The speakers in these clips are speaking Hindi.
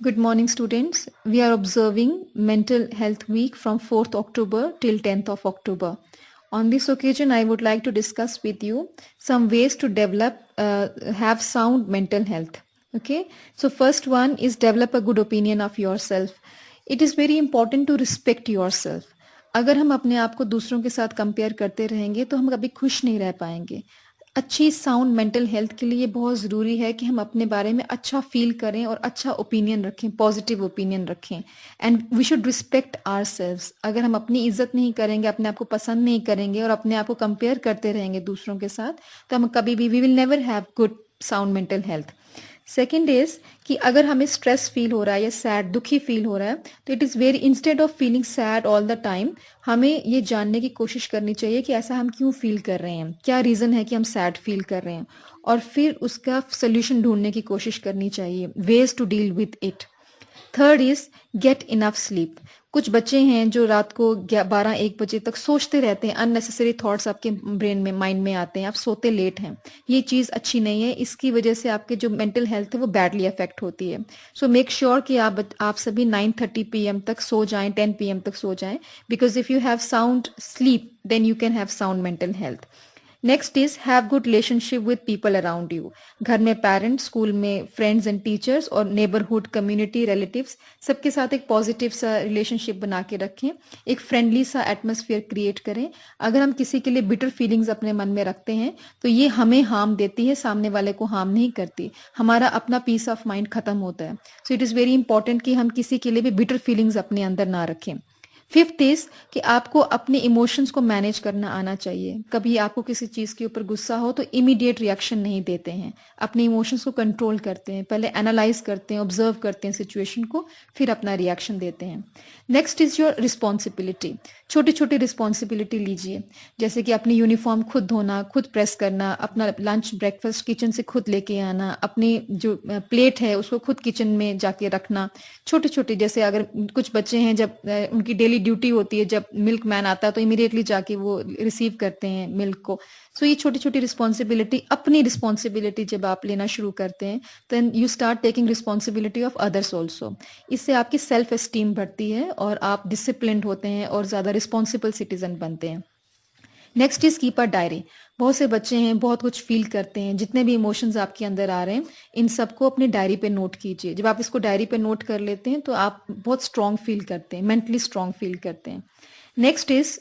Good morning, students. We are observing Mental Health Week from 4th October till 10th of October. On this occasion, I would like to discuss with you some ways to have sound mental health. Okay. So first one is develop a good opinion of yourself. It is very important to respect yourself. अगर हम अपने आप को दूसरों के साथ कंपेयर करते रहेंगे तो हम कभी खुश नहीं रह पाएंगे। अच्छी साउंड मेंटल हेल्थ के लिए बहुत ज़रूरी है कि हम अपने बारे में अच्छा फील करें और अच्छा ओपिनियन रखें, पॉजिटिव ओपिनियन रखें। And we should respect ourselves. अगर हम अपनी इज्जत नहीं करेंगे, अपने आप को पसंद नहीं करेंगे और अपने आप को कंपेयर करते रहेंगे दूसरों के साथ, तो हम कभी भी we will never have good sound mental health. Second is कि अगर हमें स्ट्रेस फील हो रहा है या सैड दुखी फील हो रहा है, तो it is very instead of feeling sad all the time, हमें ये जानने की कोशिश करनी चाहिए कि ऐसा हम क्यों फील कर रहे हैं, क्या रीज़न है कि हम सैड फील कर रहे हैं, और फिर उसका सोल्यूशन ढूंढने की कोशिश करनी चाहिए, ways to deal with it. Third is get enough sleep. कुछ बच्चे हैं जो रात को 12-1 बजे तक सोचते रहते हैं, अननेसेसरी थॉट्स आपके ब्रेन में माइंड में आते हैं, आप सोते लेट हैं। ये चीज़ अच्छी नहीं है, इसकी वजह से आपके जो मेंटल हेल्थ है वो बैडली अफेक्ट होती है। सो मेक श्योर कि आप सभी 9:30 PM तक सो जाएं, 10 PM तक सो जाएं, because if you have sound sleep then you can have sound mental health. Next is have good relationship with people around you. घर में पेरेंट्स, स्कूल में फ्रेंड्स एंड टीचर्स और नेबरहुड कम्युनिटी रिलेटिव्स, सबके साथ एक पॉजिटिव सा रिलेशनशिप बना के रखें, एक फ्रेंडली सा एटमोसफियर क्रिएट करें। अगर हम किसी के लिए बिटर फीलिंग्स अपने मन में रखते हैं तो ये हमें हार्म देती है, सामने वाले को हार्म नहीं करती, हमारा अपना पीस ऑफ माइंड खत्म होता है। So it is very important कि हम किसी के लिए भी बिटर फीलिंग्स अपने अंदर ना रखें। फिफ्थ इज कि आपको अपने इमोशंस को मैनेज करना आना चाहिए। कभी आपको किसी चीज के ऊपर गुस्सा हो तो इमीडिएट रिएक्शन नहीं देते हैं, अपने इमोशंस को कंट्रोल करते हैं, पहले एनालाइज करते हैं, ऑब्जर्व करते हैं सिचुएशन को, फिर अपना रिएक्शन देते हैं। Next is your responsibility. छोटी छोटी रिस्पॉन्सिबिलिटी लीजिए, जैसे कि अपनी यूनिफॉर्म खुद धोना, खुद प्रेस करना, अपना लंच ब्रेकफास्ट किचन से खुद लेके आना, अपनी जो प्लेट है उसको खुद किचन में जाके रखना। छोटे छोटे, जैसे अगर कुछ बच्चे हैं जब उनकी डेली ड्यूटी होती है, जब मिल्क मैन आता है तो इमीडिएटली जाके वो रिसीव करते हैं मिल्क को। सो ये छोटी छोटी रिस्पॉन्सिबिलिटी, अपनी रिस्पॉन्सिबिलिटी जब आप लेना शुरू करते हैं, then you start taking responsibility of others also. इससे आपकी सेल्फ एस्टीम बढ़ती है और आप डिसिप्लिन्ड होते हैं और ज़्यादा रिस्पॉन्सिबल सिटीजन बनते हैं। Next is keep a diary. बहुत से बच्चे हैं, बहुत कुछ फील करते हैं, जितने भी इमोशंस आपके अंदर आ रहे हैं इन सबको अपनी डायरी पे नोट कीजिए। जब आप इसको डायरी पे नोट कर लेते हैं तो आप बहुत स्ट्रांग फील करते हैं, मेंटली स्ट्रांग फील करते हैं। Next is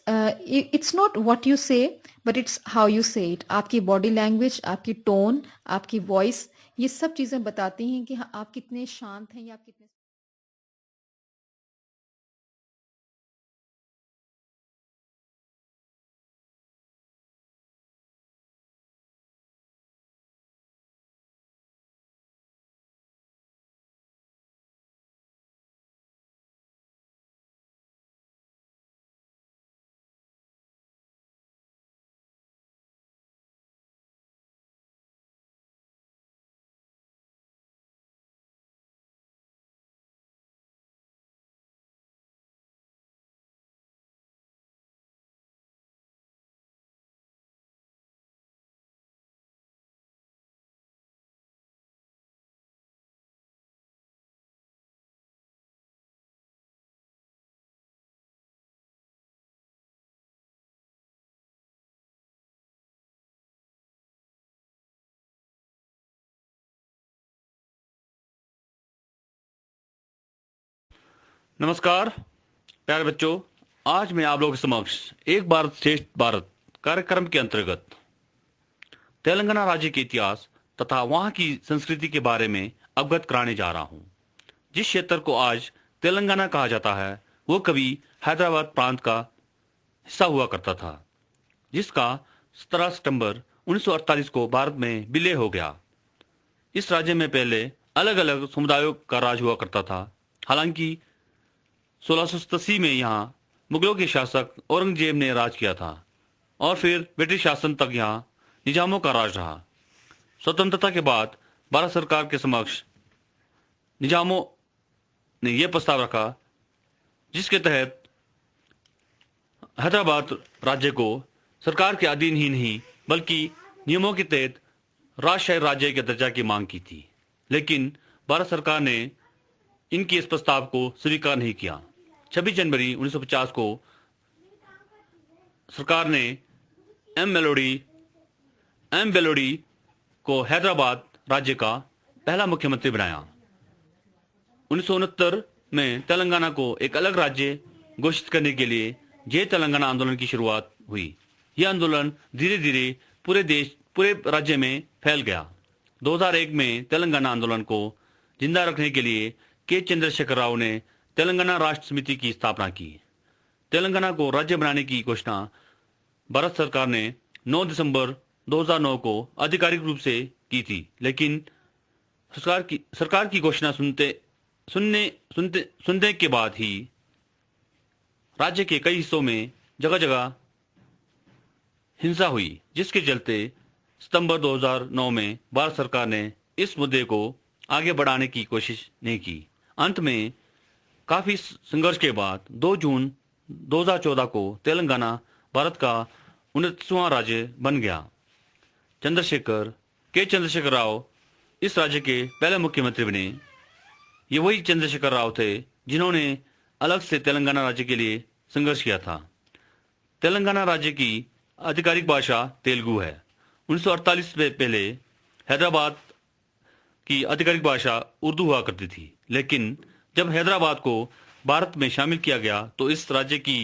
it's not what you से बट इट्स हाउ यू से इट। आपकी बॉडी लैंग्वेज, आपकी टोन, आपकी वॉइस, ये सब चीजें बताती हैं कि आप कितने शांत हैं या आप कितने नमस्कार प्यारे बच्चों, आज मैं आप लोगों के समक्ष एक भारत श्रेष्ठ भारत कार्यक्रम के अंतर्गत तेलंगाना राज्य के इतिहास तथा वहां की संस्कृति के बारे में अवगत कराने जा रहा हूं। जिस क्षेत्र को आज तेलंगाना कहा जाता है वो कभी हैदराबाद प्रांत का हिस्सा हुआ करता था, जिसका 17 सितंबर 1948 को भारत में विलय हो गया। इस राज्य में पहले अलग अलग समुदायों का राज हुआ करता था। हालांकि 1687 में यहाँ मुगलों के शासक औरंगजेब ने राज किया था और फिर ब्रिटिश शासन तक यहाँ निजामों का राज रहा। स्वतंत्रता के बाद भारत सरकार के समक्ष निजामों ने यह प्रस्ताव रखा जिसके तहत हैदराबाद राज्य को सरकार के अधीन ही नहीं बल्कि नियमों के तहत राजशाही राज्य के दर्जा की मांग की थी, लेकिन भारत सरकार ने इनके इस प्रस्ताव को स्वीकार नहीं किया। 26 जनवरी 1950 को सरकार ने एम बेलोडी को हैदराबाद राज्य का पहला मुख्यमंत्री बनाया। 1969 में तेलंगाना को एक अलग राज्य घोषित करने के लिए जय तेलंगाना आंदोलन की शुरुआत हुई। यह आंदोलन धीरे धीरे पूरे राज्य में फैल गया। 2001 में तेलंगाना आंदोलन को जिंदा रखने के लिए के चंद्रशेखर राव ने तेलंगाना राष्ट्र समिति की स्थापना की। तेलंगाना को राज्य बनाने की घोषणा भारत सरकार ने 9 दिसंबर 2009 को आधिकारिक रूप से की थी, लेकिन सरकार की घोषणा सुनने के बाद ही राज्य के कई हिस्सों में जगह जगह हिंसा हुई, जिसके चलते सितंबर 2009 में भारत सरकार ने इस मुद्दे को आगे बढ़ाने की कोशिश नहीं की। अंत में काफी संघर्ष के बाद 2 जून 2014 को तेलंगाना भारत का 29वां राज्य बन गया। के चंद्रशेखर राव इस राज्य के पहले मुख्यमंत्री बने। ये वही चंद्रशेखर राव थे जिन्होंने अलग से तेलंगाना राज्य के लिए संघर्ष किया था। तेलंगाना राज्य की आधिकारिक भाषा तेलुगु है। 1948 से पहले हैदराबाद की आधिकारिक भाषा उर्दू हुआ करती थी, लेकिन जब हैदराबाद को भारत में शामिल किया गया तो इस राज्य की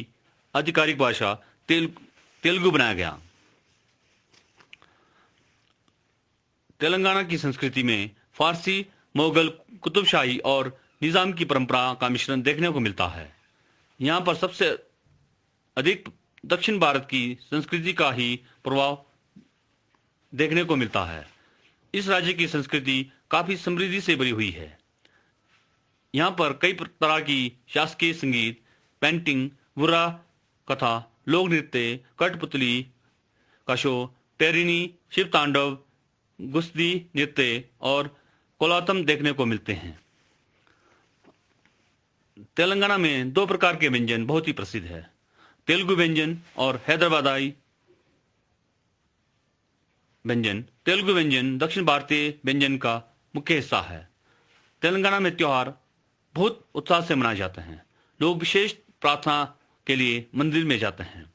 आधिकारिक भाषा तेलुगु बनाया गया। तेलंगाना की संस्कृति में फारसी, मुगल, कुतुबशाही और निजाम की परंपरा का मिश्रण देखने को मिलता है। यहाँ पर सबसे अधिक दक्षिण भारत की संस्कृति का ही प्रभाव देखने को मिलता है। इस राज्य की संस्कृति काफी समृद्धि से भरी हुई है। यहाँ पर कई तरह की शासकीय संगीत, पेंटिंग, बुर्रा कथा, लोक नृत्य, कठपुतली का शो, पेरिनी, शिव तांडव, गुस्ती नृत्य और कोलातम देखने को मिलते हैं। तेलंगाना में 2 प्रकार के व्यंजन बहुत ही प्रसिद्ध है, तेलुगु व्यंजन और हैदराबादी व्यंजन। तेलुगु व्यंजन दक्षिण भारतीय व्यंजन का मुख्य हिस्सा है। तेलंगाना में त्योहार बहुत उत्साह से मनाए जाते हैं। लोग विशेष प्रार्थना के लिए मंदिर में जाते हैं।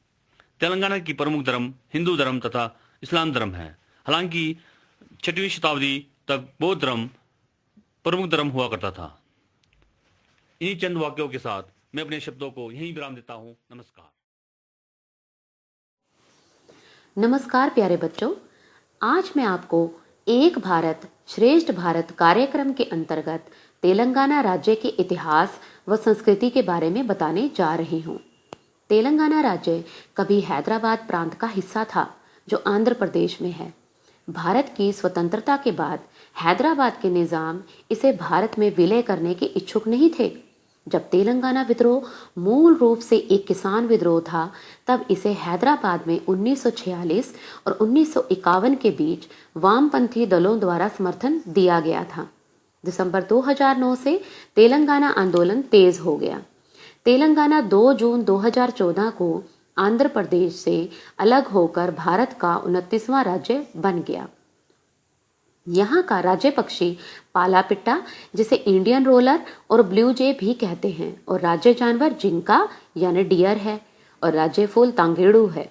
तेलंगाना की प्रमुख धर्म हिंदू धर्म तथा इस्लाम धर्म है। हालांकि 6वीं शताब्दी तक बौद्ध धर्म प्रमुख धर्म हुआ करता था। इन्हीं चंद वाक्यों के साथ मैं अपने शब्दों को यहीं विराम देता हूं। नमस्कार। नमस्कार प्यारे बच्चों, आज मैं आपको एक भारत श्रेष्ठ भारत कार्यक्रम के अंतर्गत तेलंगाना राज्य के इतिहास व संस्कृति के बारे में बताने जा रही हूँ। तेलंगाना राज्य कभी हैदराबाद प्रांत का हिस्सा था, जो आंध्र प्रदेश में है। भारत की स्वतंत्रता के बाद हैदराबाद के निजाम इसे भारत में विलय करने के इच्छुक नहीं थे। जब तेलंगाना विद्रोह मूल रूप से एक किसान विद्रोह था, तब इसे हैदराबाद में 1946 और 1951 के बीच वामपंथी दलों द्वारा समर्थन दिया गया था। दिसंबर 2009 से तेलंगाना आंदोलन तेज हो गया। तेलंगाना 2 जून 2014 को आंध्र प्रदेश से अलग होकर भारत का 29वां राज्य बन गया। यहाँ का राज्य पक्षी पालापिट्टा, जिसे इंडियन रोलर और ब्लू जे भी कहते हैं, और राज्य जानवर जिंका यानी डियर है, और राज्य फूल तांगेड़ू है।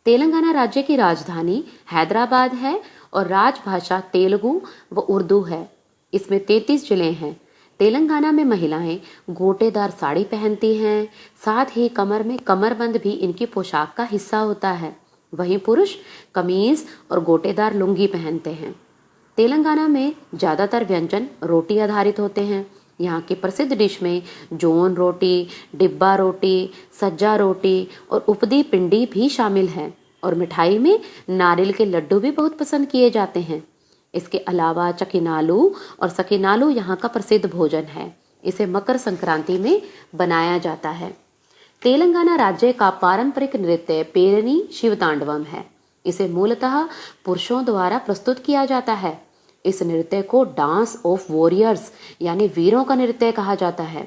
तेलंगाना राज्य की राजधानी हैदराबाद है और राजभाषा तेलुगु व उर्दू है। इसमें 33 जिले हैं। तेलंगाना में महिलाएं गोटेदार साड़ी पहनती हैं, साथ ही कमर में कमरबंद भी इनकी पोशाक का हिस्सा होता है। वहीं पुरुष कमीज और गोटेदार लुंगी पहनते हैं। तेलंगाना में ज़्यादातर व्यंजन रोटी आधारित होते हैं। यहाँ की प्रसिद्ध डिश में जोन रोटी, डिब्बा रोटी, सज्जा रोटी और उपदी पिंडी भी शामिल है, और मिठाई में नारियल के लड्डू भी बहुत पसंद किए जाते हैं। इसके अलावा चकिनालू और सकिनालू यहाँ का प्रसिद्ध भोजन है। इसे मकर संक्रांति में बनाया जाता है। तेलंगाना राज्य का पारंपरिक नृत्य पेरिनी शिवतांडवम है। इसे मूलतः पुरुषों द्वारा प्रस्तुत किया जाता है। इस नृत्य को डांस ऑफ वॉरियर्स यानी वीरों का नृत्य कहा जाता है।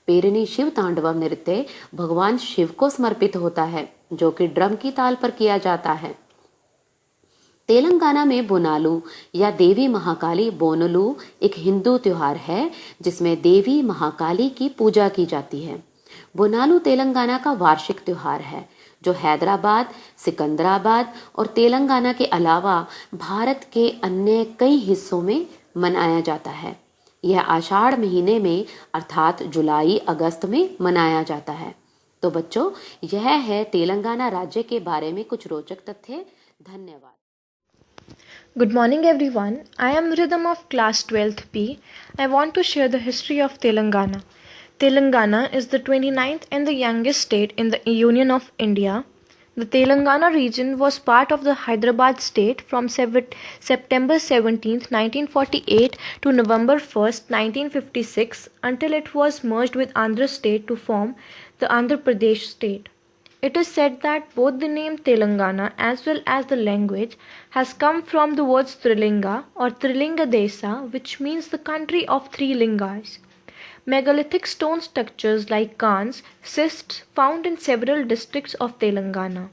पेरिनी शिव तांडवम नृत्य भगवान शिव को समर्पित होता है, जो कि ड्रम की ताल पर किया जाता है। तेलंगाना में बोनालू या देवी महाकाली बोनलू एक हिंदू त्योहार है जिसमें देवी महाकाली की पूजा की जाती है। बोनालू तेलंगाना का वार्षिक त्योहार है जो हैदराबाद, सिकंदराबाद और तेलंगाना के अलावा भारत के अन्य कई हिस्सों में मनाया जाता है। यह आषाढ़ महीने में अर्थात जुलाई अगस्त में मनाया जाता है। तो बच्चों, यह है तेलंगाना राज्य के बारे में कुछ रोचक तथ्य। धन्यवाद। Good morning everyone. I am Rhythm of class 12th B. I want to share the history of Telangana. Telangana is the 29th and the youngest state in the Union of India. The Telangana region was part of the Hyderabad state from September 17, 1948 to November 1st, 1956 until it was merged with Andhra state to form the Andhra Pradesh state. It is said that both the name Telangana as well as the language has come from the words Trilinga or Trilinga Desa, which means the country of three lingas. Megalithic stone structures like Khans, cists found in several districts of Telangana.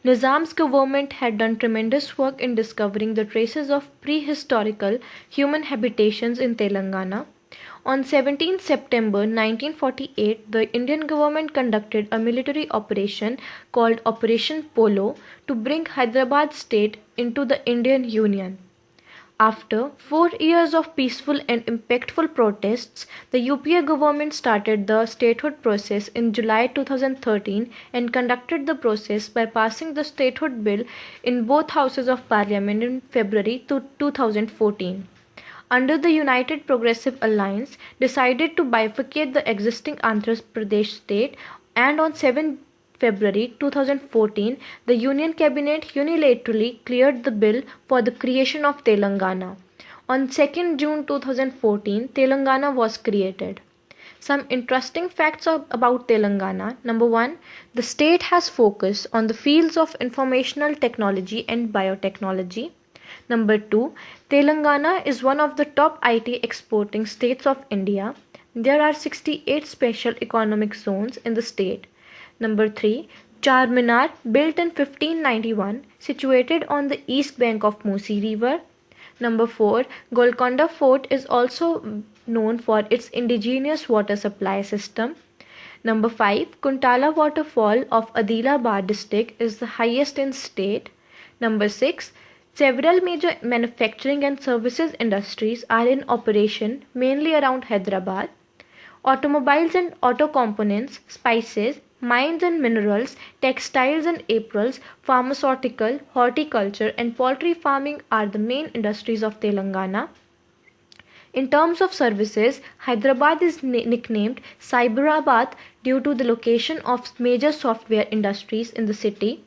Nizam's government had done tremendous work in discovering the traces of prehistorical human habitations in Telangana. On 17 September 1948, the Indian government conducted a military operation called Operation Polo to bring Hyderabad state into the Indian Union. After 4 years of peaceful and impactful protests, the UPA government started the statehood process in July 2013 and conducted the process by passing the statehood bill in both houses of parliament in February 2014. Under the United Progressive Alliance, decided to bifurcate the existing Andhra Pradesh state, and on 7 February 2014, the Union Cabinet unilaterally cleared the bill for the creation of Telangana. On 2nd June 2014, Telangana was created. Some interesting facts about Telangana. Number 1, the state has focus on the fields of informational technology and biotechnology. Number 2, Telangana is one of the top IT exporting states of India. There are 68 special economic zones in the state. Number 3, Charminar, built in 1591, situated on the east bank of Musi River. Number 4, Golconda Fort is also known for its indigenous water supply system. Number 5, Kuntala waterfall of Adilabad district is the highest in state. Number 6, several major manufacturing and services industries are in operation mainly around Hyderabad. Automobiles and auto components, spices, mines and minerals, textiles and apparels, pharmaceutical, horticulture and poultry farming are the main industries of Telangana. In terms of services, Hyderabad is nicknamed Cyberabad due to the location of major software industries in the city.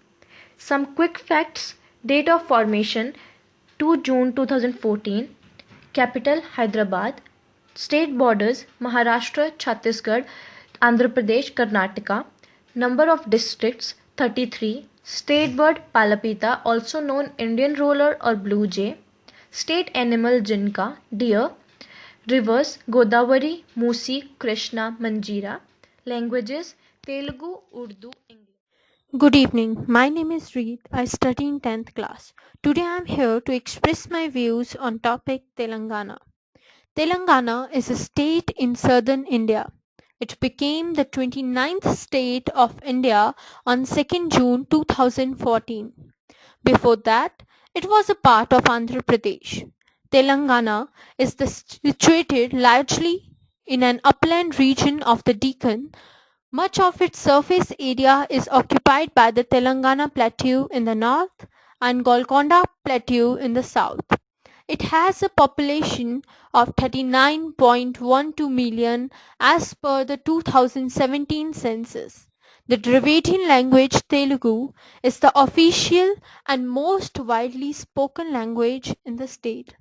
Some quick facts. Date of formation 2 June 2014. Capital Hyderabad. State borders Maharashtra, Chhattisgarh, Andhra Pradesh, Karnataka. Number of districts 33. State bird Palapita, also known Indian roller or blue jay. State animal Jinka, deer. Rivers Godavari, Musi, Krishna, Manjira. Languages Telugu, Urdu, English. Good evening. My name is Reed. I study in 10th class. Today I am here to express my views on topic Telangana. Telangana is a state in southern India. It became the 29th state of India on 2nd June 2014. Before that, it was a part of Andhra Pradesh. Telangana is situated largely in an upland region of the Deccan. Much of its surface area is occupied by the Telangana Plateau in the north and Golconda Plateau in the south. It has a population of 39.12 million as per the 2017 census. The Dravidian language Telugu is the official and most widely spoken language in the state.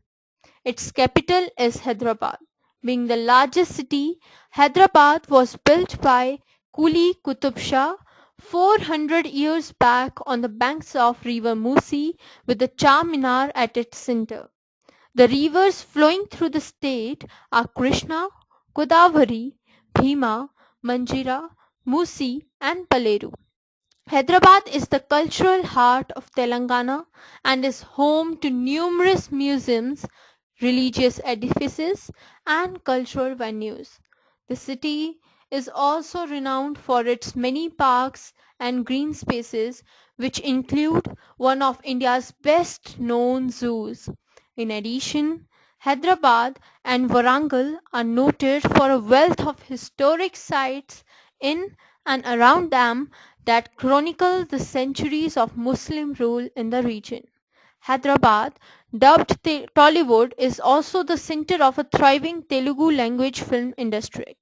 Its capital is Hyderabad. Being the largest city, Hyderabad was built by Quli Qutub Shah 400 years back on the banks of river Musi with the Charminar at its center. The rivers flowing through the state are Krishna, Godavari, Bhima, Manjira, Musi and Paleru. Hyderabad is the cultural heart of Telangana and is home to numerous museums, religious edifices, and cultural venues. The city is also renowned for its many parks and green spaces, which include one of India's best known zoos. In addition, Hyderabad and Warangal are noted for a wealth of historic sites in and around them that chronicle the centuries of Muslim rule in the region. Hyderabad, dubbed Tollywood, is also the center of a thriving Telugu language film industry.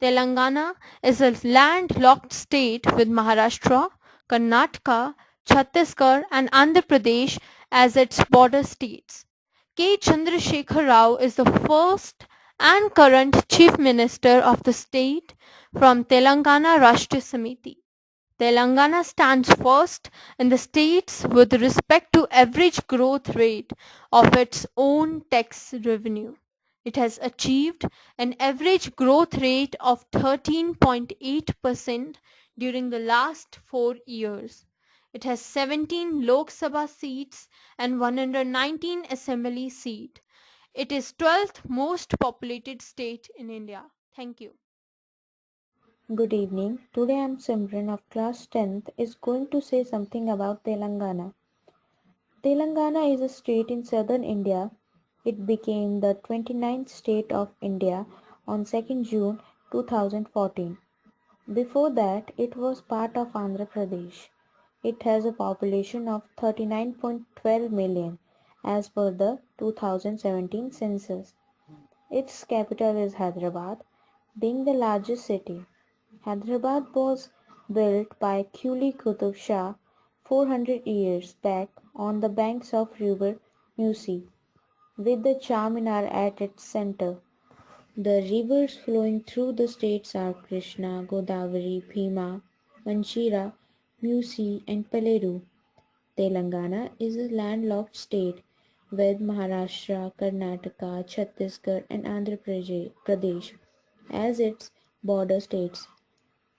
Telangana is a landlocked state with Maharashtra, Karnataka, Chhattisgarh, and Andhra Pradesh as its border states. K. Chandrasekhar Rao is the first and current Chief Minister of the state from Telangana Rashtriya Samiti. Telangana stands first in the states with respect to average growth rate of its own tax revenue. It has achieved an average growth rate of 13.8% during the last 4 years. It has 17 Lok Sabha seats and 119 assembly seats. It is 12th most populated state in India. Thank you. Good evening. Today I am Simran of class 10th is going to say something about Telangana. Telangana is a state in southern India. It became the 29th state of India on 2nd June 2014. Before that, it was part of Andhra Pradesh. It has a population of 39.12 million as per the 2017 census. Its capital is Hyderabad, being the largest city. Hyderabad was built by Quli Qutub Shah 400 years back on the banks of river Musi, with the Charminar at its center. The rivers flowing through the states are Krishna, Godavari, Bhima, Manchira, Musi, and Paleru. Telangana is a landlocked state with Maharashtra, Karnataka, Chhattisgarh, and Andhra Pradesh as its border states.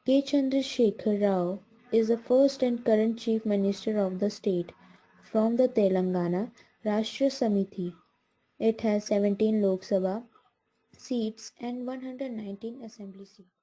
K. Chandrasekhar Rao is the first and current Chief Minister of the state from the Telangana Rashtriya Samiti. It has 17 Lok Sabha seats and 119 assembly seats.